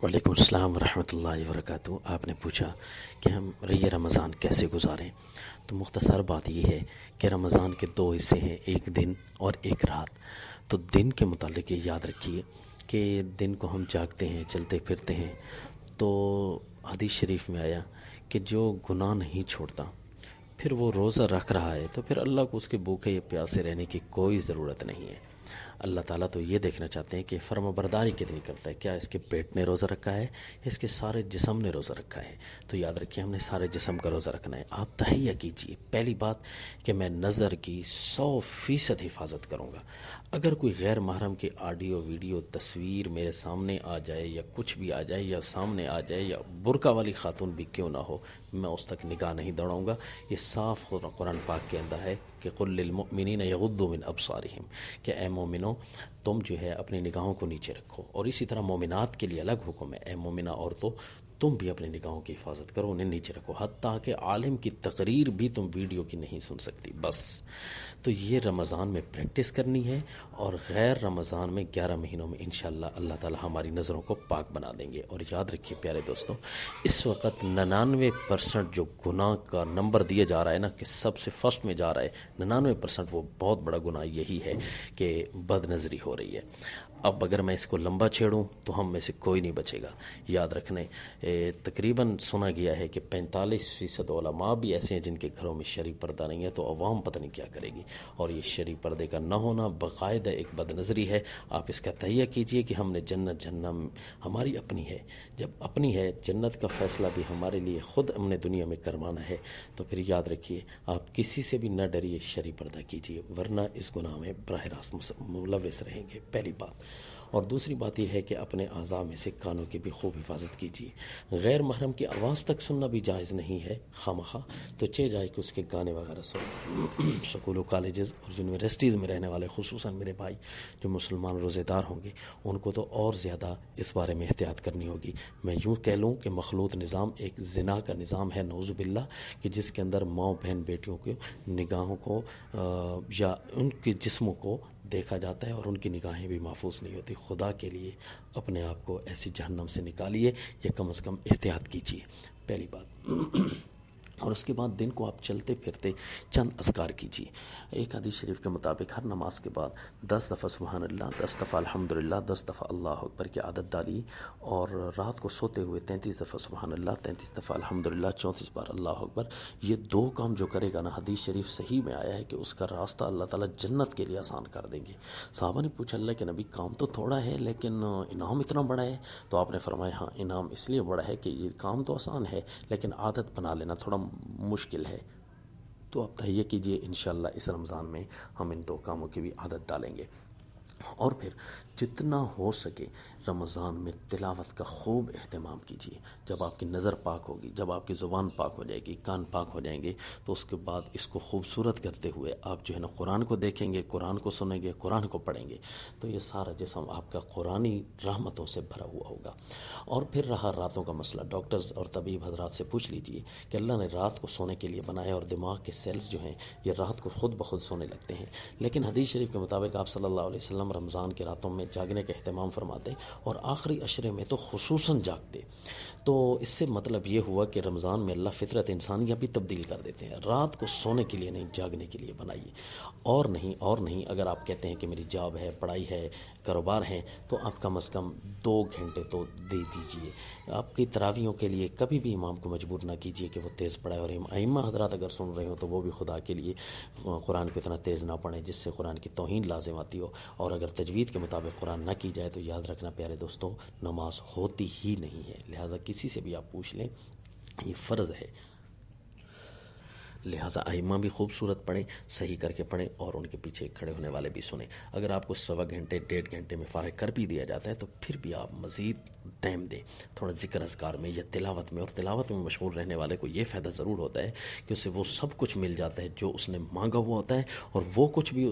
وعلیکم السلام ورحمۃ اللہ وبرکاتہ۔ آپ نے پوچھا کہ ہم یہ رمضان کیسے گزاریں، تو مختصر بات یہ ہے کہ رمضان کے دو حصے ہیں، ایک دن اور ایک رات۔ تو دن کے متعلق یہ یاد رکھیے کہ دن کو ہم جاگتے ہیں، چلتے پھرتے ہیں، تو حدیث شریف میں آیا کہ جو گناہ نہیں چھوڑتا پھر وہ روزہ رکھ رہا ہے، تو پھر اللہ کو اس کے بھوکے یا پیاسے رہنے کی کوئی ضرورت نہیں ہے۔ اللہ تعالیٰ تو یہ دیکھنا چاہتے ہیں کہ فرما برداری کتنی کرتا ہے، کیا اس کے پیٹ نے روزہ رکھا ہے، اس کے سارے جسم نے روزہ رکھا ہے۔ تو یاد رکھیے ہم نے سارے جسم کا روزہ رکھنا ہے۔ آپ تہیہ کیجئے، پہلی بات کہ میں نظر کی 100% حفاظت کروں گا۔ اگر کوئی غیر محرم کی آڈیو ویڈیو تصویر میرے سامنے آ جائے یا کچھ بھی آ جائے یا سامنے آ جائے یا برقع والی خاتون بھی کیوں نہ ہو، میں اس تک نگاہ نہیں دوڑاؤں گا۔ یہ صاف قرآن پاک کے اندر ہے کہ قل للمؤمنین یغضوا من ابصارہم، کہ اے مومنوں تم جو ہے اپنی نگاہوں کو نیچے رکھو، اور اسی طرح مومنات کے لیے الگ حکم ہے، اے مومنہ عورتوں تم بھی اپنی نگاہوں کی حفاظت کرو، انہیں نیچے رکھو، حتیٰ کہ عالم کی تقریر بھی تم ویڈیو کی نہیں سن سکتی۔ بس تو یہ رمضان میں پریکٹس کرنی ہے، اور غیر رمضان میں 11 مہینوں میں انشاءاللہ اللہ تعالی ہماری نظروں کو پاک بنا دیں گے۔ اور یاد رکھیے پیارے دوستوں، اس وقت 99% جو گناہ کا نمبر دیا جا رہا ہے نا کہ سب سے فرسٹ میں جا رہا ہے 99%، وہ بہت بڑا گناہ یہی ہے کہ بد نظری ہو رہی ہے۔ اب اگر میں اس کو لمبا چھیڑوں تو ہم میں سے کوئی نہیں بچے گا۔ یاد رکھنے تقریباً سنا گیا ہے کہ 45% علماء بھی ایسے ہیں جن کے گھروں میں شرعی پردہ نہیں ہے، تو عوام پتہ نہیں کیا کرے گی۔ اور یہ شرعی پردے کا نہ ہونا باقاعدہ ایک بد نظری ہے۔ آپ اس کا تہیہ کیجئے کہ ہم نے جنت جہنم ہماری اپنی ہے، جب اپنی ہے جنت کا فیصلہ بھی ہمارے لیے خود ہم نے دنیا میں کروانا ہے، تو پھر یاد رکھیے آپ کسی سے بھی نہ ڈریے، شرعی پردہ کیجئے، ورنہ اس گناہ میں براہ راست ملوث رہیں گے، پہلی بات۔ اور دوسری بات یہ ہے کہ اپنے اعضاء میں سے کانوں کی بھی خوب حفاظت کیجیے۔ غیر محرم کی آواز تک سننا بھی جائز نہیں ہے خواہ، تو چہ جائے کہ اس کے گانے وغیرہ سنو۔ سکول و کالجز اور یونیورسٹیز میں رہنے والے خصوصاً میرے بھائی جو مسلمان روزے دار ہوں گے، ان کو تو اور زیادہ اس بارے میں احتیاط کرنی ہوگی۔ میں یوں کہہ لوں کہ مخلوط نظام ایک زنا کا نظام ہے، نعوذ باللہ، کہ جس کے اندر ماں بہن بیٹیوں کے نگاہوں کو یا ان کے جسموں کو دیکھا جاتا ہے، اور ان کی نگاہیں بھی محفوظ نہیں ہوتی۔ خدا کے لیے اپنے آپ کو ایسی جہنم سے نکالیے، یا کم از کم احتیاط کیجیے، پہلی بات۔ اور اس کے بعد دن کو آپ چلتے پھرتے چند اذکار کیجیے۔ ایک حدیث شریف کے مطابق ہر نماز کے بعد 10 دفعہ سبحان اللہ، 10 دفعہ الحمدللہ، 10 دفعہ اللہ اکبر کی عادت ڈالی، اور رات کو سوتے ہوئے 33 دفعہ سبحان اللہ، 33 دفعہ الحمدللہ، 34 بار اللہ اکبر۔ یہ دو کام جو کرے گا نا، حدیث شریف صحیح میں آیا ہے کہ اس کا راستہ اللہ تعالیٰ جنت کے لیے آسان کر دیں گے۔ صحابہ نے پوچھا اللہ کے نبی کام تو تھوڑا ہے لیکن انعام اتنا بڑا ہے؟ تو آپ نے فرمایا ہاں، انعام اس لیے بڑا ہے کہ یہ کام تو آسان ہے لیکن عادت بنا لینا تھوڑا مشکل ہے۔ تو آپ تہیہ کیجئے انشاءاللہ اس رمضان میں ہم ان دو کاموں کی بھی عادت ڈالیں گے۔ اور پھر جتنا ہو سکے رمضان میں تلاوت کا خوب اہتمام کیجیے۔ جب آپ کی نظر پاک ہوگی، جب آپ کی زبان پاک ہو جائے گی، کان پاک ہو جائیں گے، تو اس کے بعد اس کو خوبصورت کرتے ہوئے آپ جو ہے نا قرآن کو دیکھیں گے، قرآن کو سنیں گے، قرآن کو پڑھیں گے، تو یہ سارا جسم آپ کا قرآنی رحمتوں سے بھرا ہوا ہوگا۔ اور پھر رہا راتوں کا مسئلہ، ڈاکٹرز اور طبیب حضرات سے پوچھ لیجئے کہ اللہ نے رات کو سونے کے لیے بنایا، اور دماغ کے سیلز جو ہیں یہ رات کو خود بخود سونے لگتے ہیں، لیکن حدیث شریف کے مطابق آپ صلی اللہ علیہ وسلم رمضان کے راتوں میں جاگنے کا اہتمام فرماتے اور آخری عشرے میں تو خصوصاً جاگتے۔ تو اس سے مطلب یہ ہوا کہ رمضان میں اللہ فطرت انسانیہ بھی تبدیل کر دیتے ہیں۔ رات کو سونے کے لیے نہیں، جاگنے کے لیے بنائیے، اور نہیں اگر آپ کہتے ہیں کہ میری جاب ہے، پڑھائی ہے، کاروبار ہے، تو آپ کم از کم 2 گھنٹے تو دے دیجئے۔ آپ کی تراویحوں کے لیے کبھی بھی امام کو مجبور نہ کیجیے کہ وہ تیز پڑھائے، اور ائمہ حضرات اگر سن رہے ہوں تو وہ بھی خدا کے لیے قرآن کو اتنا تیز نہ پڑھیں جس سے قرآن کی توہین لازم آتی ہو، اور اگر تجوید کے مطابق قرآن نہ کی جائے تو یاد رکھنا پیارے دوستوں نماز ہوتی ہی نہیں ہے۔ لہٰذا کسی سے بھی آپ پوچھ لیں، یہ فرض ہے۔ لہٰذا ائمہ بھی خوبصورت پڑھیں، صحیح کر کے پڑھیں، اور ان کے پیچھے کھڑے ہونے والے بھی سنیں۔ اگر آپ کو 1.25 گھنٹے 1.5 گھنٹے میں فارغ کر بھی دیا جاتا ہے تو پھر بھی آپ مزید ٹائم دیں تھوڑا ذکر اذکار میں یا تلاوت میں، اور تلاوت میں مشغول رہنے والے کو یہ فائدہ ضرور ہوتا ہے کہ اسے وہ سب کچھ مل جاتا ہے جو اس نے مانگا ہوا ہوتا ہے، اور وہ کچھ بھی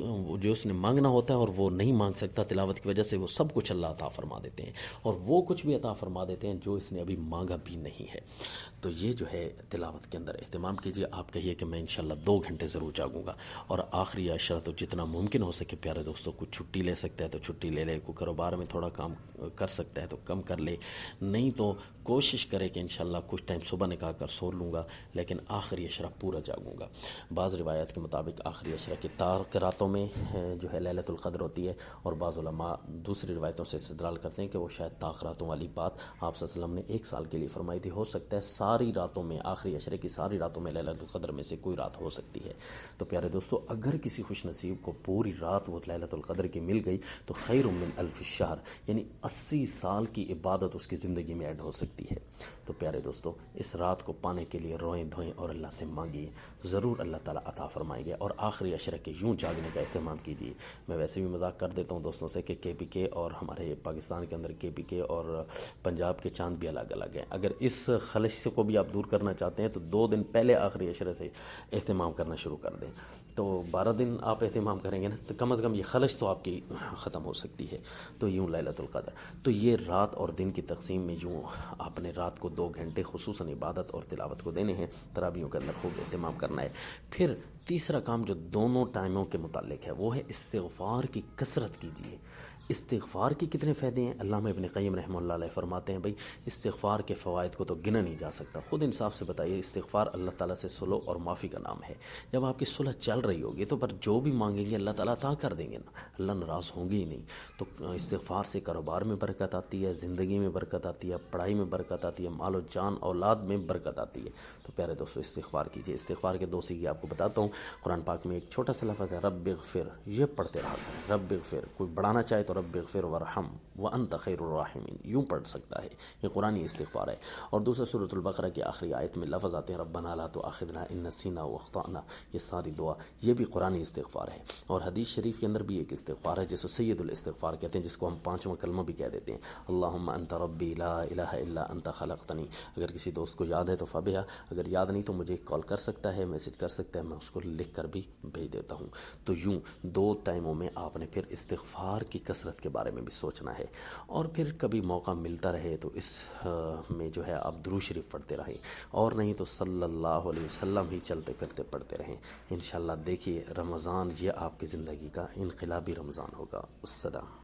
جو اس نے مانگنا ہوتا ہے اور وہ نہیں مانگ سکتا تلاوت کی وجہ سے، وہ سب کچھ اللہ عطا فرما دیتے ہیں، اور وہ کچھ بھی عطا فرما دیتے ہیں جو اس نے ابھی مانگا بھی نہیں ہے۔ تو یہ جو ہے تلاوت کے اندر اہتمام کیجیے۔ آپ کہیے کہ میں انشاءاللہ 2 گھنٹے ضرور جاگوں گا، اور آخری عشرہ تو جتنا ممکن ہو سکے پیارے دوستوں، کچھ چھٹی لے سکتا ہے تو چھٹی لے لے، کوئی کاروبار میں تھوڑا کام کر سکتا ہے تو کم کر لے، نہیں تو کوشش کرے کہ انشاءاللہ کچھ ٹائم صبح نکال کر سو لوں گا، لیکن آخری عشرہ پورا جاگوں گا۔ بعض روایات کے مطابق آخری عشرہ کی تارک راتوں میں جو ہے لیلۃ القدر ہوتی ہے، اور بعض علماء دوسری روایتوں سے استدلال کرتے ہیں کہ وہ شاید تاک راتوں والی بات آپ صلی اللہ علیہ وسلم نے 1 سال کے لیے فرمائی تھی، ہو سکتا ہے ساری راتوں میں، آخری عشرے کی ساری راتوں میں لیلۃ القدر میں سے کوئی رات ہو سکتی ہے۔ تو پیارے دوستو، اگر کسی خوش نصیب کو پوری رات وہ لیلۃ القدر کی مل گئی تو خیر من الف شہر، یعنی 80 سال کی عبادت اس کی زندگی میں ایڈ ہو سکتی ہے۔ تو پیارے دوستو، اس رات کو پانے کے لیے روئیں دھوئیں اور اللہ سے مانگیے، ضرور اللہ تعالیٰ عطا فرمائے گا، اور آخری عشرے کے یوں جاگنے کا اہتمام کیجیے۔ میں ویسے بھی مذاق کر دیتا ہوں دوستوں سے کہ کے پی کے اور ہمارے پاکستان کے اندر کے پی کے اور پنجاب کے چاند بھی الگ الگ ہیں۔ اگر اس خلش کو بھی آپ دور کرنا چاہتے ہیں تو 2 دن پہلے آخری عشرے سے اہتمام کرنا شروع کر دیں، تو 12 دن آپ اہتمام کریں گے نا، تو کم از کم یہ خلش تو آپ کی ختم ہو سکتی ہے۔ تو یوں لیلۃ القدر، تو یہ رات اور دن کی تقسیم میں یوں آپ نے رات کو 2 گھنٹے خصوصاً عبادت اور تلاوت کو دینے ہیں، تراویحوں کے اندر خوب اہتمام کرنا ہے۔ پھر تیسرا کام جو دونوں ٹائموں کے متعلق ہے وہ ہے استغفار کی کثرت کیجیے۔ استغفار کے کتنے فائدے ہیں؟ علامہ ابن قیم رحمہ اللہ علیہ فرماتے ہیں بھائی استغفار کے فوائد کو تو گنا نہیں جا سکتا، خود انصاف سے بتائیے، استغفار اللہ تعالیٰ سے صلح اور معافی کا نام ہے۔ جب آپ کی صلح چل رہی ہوگی تو پر جو بھی مانگیں گے اللہ تعالیٰ عطا کر دیں گے نا، اللہ ناراض ہوں گے ہی نہیں۔ تو استغفار سے کاروبار میں برکت آتی ہے، زندگی میں برکت آتی ہے، پڑھائی میں برکت آتی ہے، مال و جان اولاد میں برکت آتی ہے۔ تو پیارے دوستو، استغفار کیجیے۔ استغفار کے 2 سیغے آپ کو بتاتا ہوں۔ قرآن پاک میں ایک چھوٹا سا لفظ ہے رب اغفر، یہ پڑھتے رہا کریں، رب اغفر۔ کوئی بڑھانا چاہے تو رب اغفر ورحم وانت خیر الراحمین، یوں پڑھ سکتا ہے، یہ قرآنی استغفار ہے۔ اور دوسرا سورۃ البقرہ کی آخری آیت میں لفظ آتے ہیں ربنا لا تؤاخذنا ان نسینا واخطانا، یہ ساری دعا یہ بھی قرآنی استغفار ہے۔ اور حدیث شریف کے اندر بھی ایک استغفار ہے جسے سید الاستغفار کہتے ہیں، جس کو ہم 5واں کلمہ بھی کہہ دیتے ہیں، اللہم انت ربی لا الہ الا انت خلقتنی۔ اگر کسی دوست کو یاد ہے تو فبہا، اگر یاد نہیں تو مجھے کال کر سکتا ہے، میسج کر سکتا ہے، میں اس کو لکھ کر بھی بھیج دیتا ہوں۔ تو یوں 2 ٹائموں میں آپ نے پھر استغفار کی کثرت کے بارے میں بھی سوچنا ہے، اور پھر کبھی موقع ملتا رہے تو اس میں جو ہے آپ درود شریف پڑھتے رہیں، اور نہیں تو صلی اللہ علیہ وسلم ہی چلتے پھرتے پڑھتے رہیں۔ انشاءاللہ دیکھیے رمضان یہ آپ کی زندگی کا انقلابی رمضان ہوگا۔ السلام۔